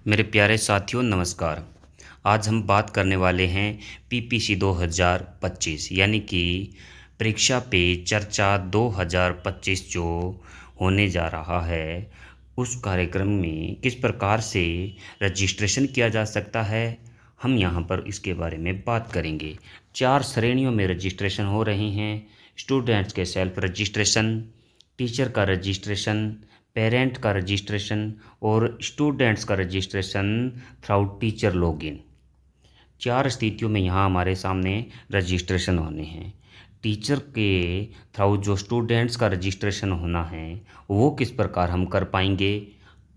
मेरे प्यारे साथियों नमस्कार। आज हम बात करने वाले हैं पीपीसी 2025 यानी कि परीक्षा पे चर्चा 2025 जो होने जा रहा है, उस कार्यक्रम में किस प्रकार से रजिस्ट्रेशन किया जा सकता है, हम यहाँ पर इसके बारे में बात करेंगे। 4 श्रेणियों में रजिस्ट्रेशन हो रहे हैं। स्टूडेंट्स के सेल्फ रजिस्ट्रेशन, टीचर का रजिस्ट्रेशन, पेरेंट का रजिस्ट्रेशन और स्टूडेंट्स का रजिस्ट्रेशन थ्रू टीचर लॉगिन। 4 स्थितियों में यहाँ हमारे सामने रजिस्ट्रेशन होने हैं। टीचर के थ्रू जो स्टूडेंट्स का रजिस्ट्रेशन होना है वो किस प्रकार हम कर पाएंगे,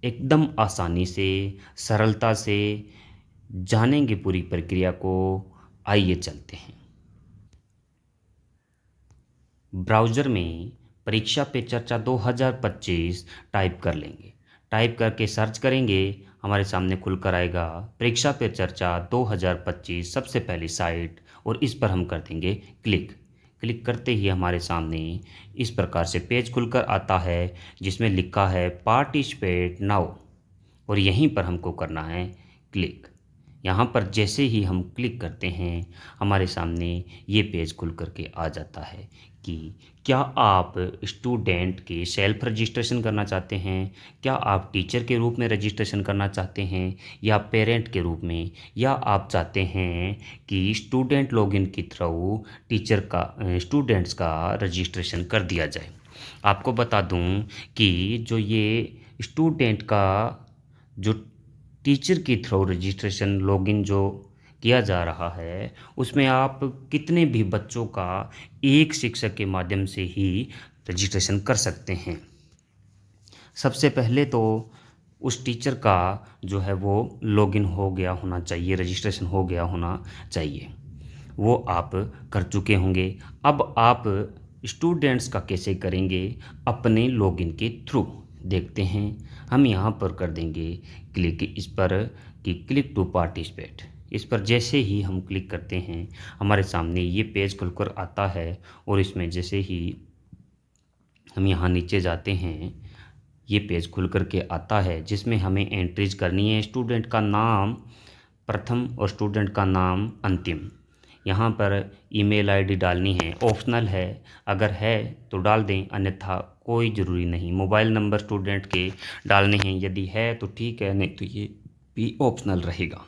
एकदम आसानी से सरलता से जानेंगे पूरी प्रक्रिया को। आइए चलते हैं। ब्राउज़र में परीक्षा पे चर्चा 2025 टाइप कर लेंगे। टाइप करके सर्च करेंगे, हमारे सामने खुलकर आएगा परीक्षा पे चर्चा 2025 सबसे पहली साइट, और इस पर हम कर देंगे क्लिक। क्लिक करते ही हमारे सामने इस प्रकार से पेज खुलकर आता है जिसमें लिखा है पार्टिसिपेट नाउ, और यहीं पर हमको करना है क्लिक। यहाँ पर जैसे ही हम क्लिक करते हैं हमारे सामने ये पेज खुल करके आ जाता है कि क्या आप स्टूडेंट के सेल्फ रजिस्ट्रेशन करना चाहते हैं, क्या आप टीचर के रूप में रजिस्ट्रेशन करना चाहते हैं, या पेरेंट के रूप में, या आप चाहते हैं कि स्टूडेंट लॉगिन के थ्रू टीचर का स्टूडेंट्स का रजिस्ट्रेशन कर दिया जाए। आपको बता दूं कि जो ये स्टूडेंट का जो टीचर के थ्रू रजिस्ट्रेशन लॉगिन जो किया जा रहा है उसमें आप कितने भी बच्चों का एक शिक्षक के माध्यम से ही रजिस्ट्रेशन कर सकते हैं। सबसे पहले तो उस टीचर का जो है वो लॉगिन हो गया होना चाहिए, रजिस्ट्रेशन हो गया होना चाहिए, वो आप कर चुके होंगे। अब आप स्टूडेंट्स का कैसे करेंगे, अपने लॉगिन के थ्रू देखते हैं। हम यहाँ पर कर देंगे क्लिक इस पर कि क्लिक टू पार्टिसिपेट। इस पर जैसे ही हम क्लिक करते हैं हमारे सामने ये पेज खुलकर आता है, और इसमें जैसे ही हम यहाँ नीचे जाते हैं ये पेज खुल करके आता है जिसमें हमें एंट्रीज करनी है। स्टूडेंट का नाम प्रथम और स्टूडेंट का नाम अंतिम। यहाँ पर ईमेल आईडी डालनी है, ऑप्शनल है, अगर है तो डाल दें, अन्यथा कोई ज़रूरी नहीं। मोबाइल नंबर स्टूडेंट के डालने हैं, यदि है तो ठीक है, नहीं तो ये भी ऑप्शनल रहेगा।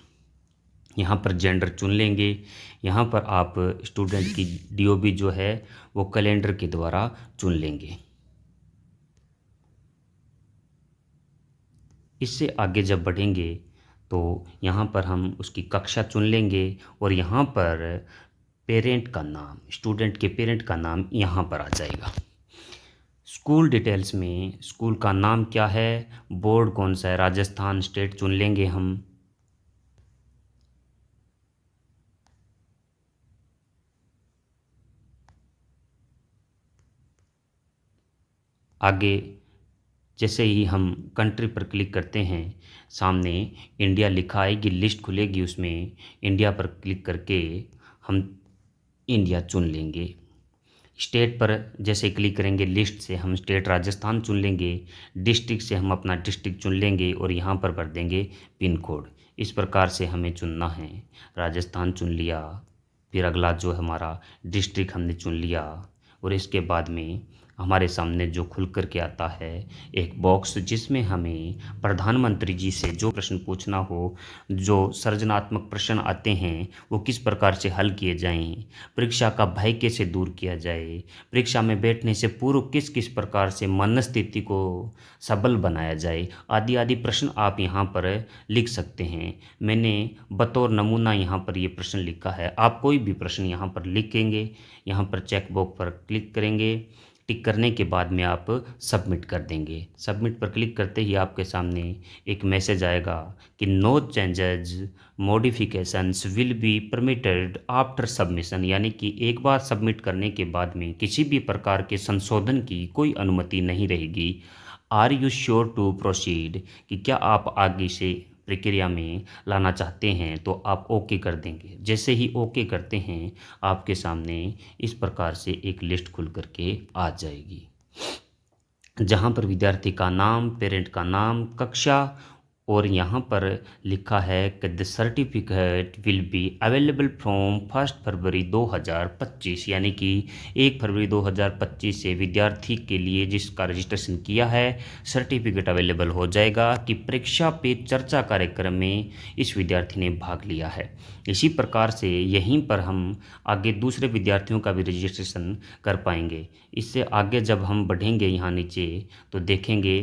यहाँ पर जेंडर चुन लेंगे। यहाँ पर आप स्टूडेंट की डीओबी जो है वो कैलेंडर के द्वारा चुन लेंगे। इससे आगे जब बढ़ेंगे तो यहाँ पर हम उसकी कक्षा चुन लेंगे, और यहाँ पर पेरेंट का नाम, स्टूडेंट के पेरेंट का नाम यहाँ पर आ जाएगा। स्कूल डिटेल्स में स्कूल का नाम क्या है, बोर्ड कौन सा है, राजस्थान स्टेट चुन लेंगे हम। आगे जैसे ही हम कंट्री पर क्लिक करते हैं सामने इंडिया लिखा आएगी, लिस्ट खुलेगी, उसमें इंडिया पर क्लिक करके हम इंडिया चुन लेंगे। स्टेट पर जैसे क्लिक करेंगे लिस्ट से हम स्टेट राजस्थान चुन लेंगे। डिस्ट्रिक्ट से हम अपना डिस्ट्रिक्ट चुन लेंगे और यहाँ पर भर देंगे पिन कोड। इस प्रकार से हमें चुनना है। राजस्थान चुन लिया, फिर अगला जो हमारा डिस्ट्रिक्ट हमने चुन लिया, और इसके बाद में हमारे सामने जो खुल कर के आता है एक बॉक्स जिसमें हमें प्रधानमंत्री जी से जो प्रश्न पूछना हो, जो सृजनात्मक प्रश्न आते हैं वो किस प्रकार से हल किए जाएं, परीक्षा का भय कैसे दूर किया जाए, परीक्षा में बैठने से पूर्व किस किस प्रकार से मनस्थिति को सबल बनाया जाए, आदि आदि प्रश्न आप यहाँ पर लिख सकते हैं। मैंने बतौर नमूना यहाँ पर ये प्रश्न लिखा है, आप कोई भी प्रश्न यहाँ पर लिखेंगे। यहाँ पर चेक बॉक्स पर क्लिक करेंगे, टिक करने के बाद में आप सबमिट कर देंगे। सबमिट पर क्लिक करते ही आपके सामने एक मैसेज आएगा कि no changes modifications will be permitted after submission, यानी कि एक बार सबमिट करने के बाद में किसी भी प्रकार के संशोधन की कोई अनुमति नहीं रहेगी। Are you sure to proceed, कि क्या आप आगे से प्रक्रिया में लाना चाहते हैं, तो आप ओके कर देंगे। जैसे ही ओके करते हैं आपके सामने इस प्रकार से एक लिस्ट खुल करके आ जाएगी, जहाँ पर विद्यार्थी का नाम, पेरेंट का नाम, कक्षा और यहाँ पर लिखा है कि the certificate will be available from 1 फरवरी 2025, यानी कि 1 फरवरी 2025 से विद्यार्थी के लिए जिसका रजिस्ट्रेशन किया है सर्टिफिकेट अवेलेबल हो जाएगा कि परीक्षा पे चर्चा कार्यक्रम में इस विद्यार्थी ने भाग लिया है। इसी प्रकार से यहीं पर हम आगे दूसरे विद्यार्थियों का भी रजिस्ट्रेशन कर पाएंगे। इससे आगे जब हम बढ़ेंगे यहाँ नीचे तो देखेंगे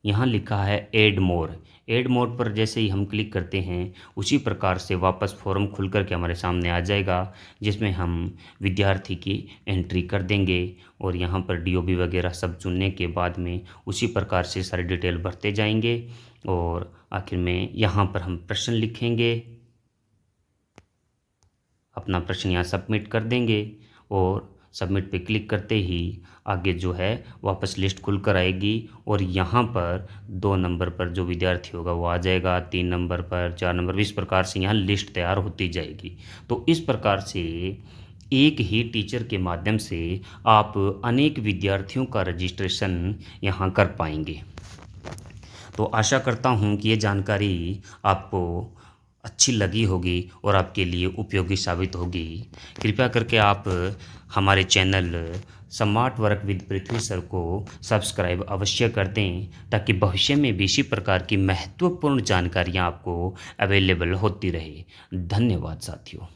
यहाँ लिखा है ऐड मोर पर जैसे ही हम क्लिक करते हैं उसी प्रकार से वापस फॉर्म खुल कर के हमारे सामने आ जाएगा, जिसमें हम विद्यार्थी की एंट्री कर देंगे और यहाँ पर डीओबी वगैरह सब चुनने के बाद में उसी प्रकार से सारी डिटेल भरते जाएंगे और आखिर में यहाँ पर हम प्रश्न लिखेंगे, अपना प्रश्न यहाँ सबमिट कर देंगे और सबमिट पे क्लिक करते ही आगे जो है वापस लिस्ट खुल कर आएगी और यहाँ पर 2 नंबर पर जो विद्यार्थी होगा वो आ जाएगा, 3 नंबर पर, 4 नंबर, इस प्रकार से यहाँ लिस्ट तैयार होती जाएगी। तो इस प्रकार से एक ही टीचर के माध्यम से आप अनेक विद्यार्थियों का रजिस्ट्रेशन यहाँ कर पाएंगे। तो आशा करता हूँ कि ये जानकारी आपको अच्छी लगी होगी और आपके लिए उपयोगी साबित होगी। कृपया करके आप हमारे channel smart work with Prithvi sir को सब्सक्राइब अवश्य कर दें, ताकि भविष्य में भी इसी प्रकार की महत्वपूर्ण जानकारियाँ आपको अवेलेबल होती रहे। धन्यवाद साथियों।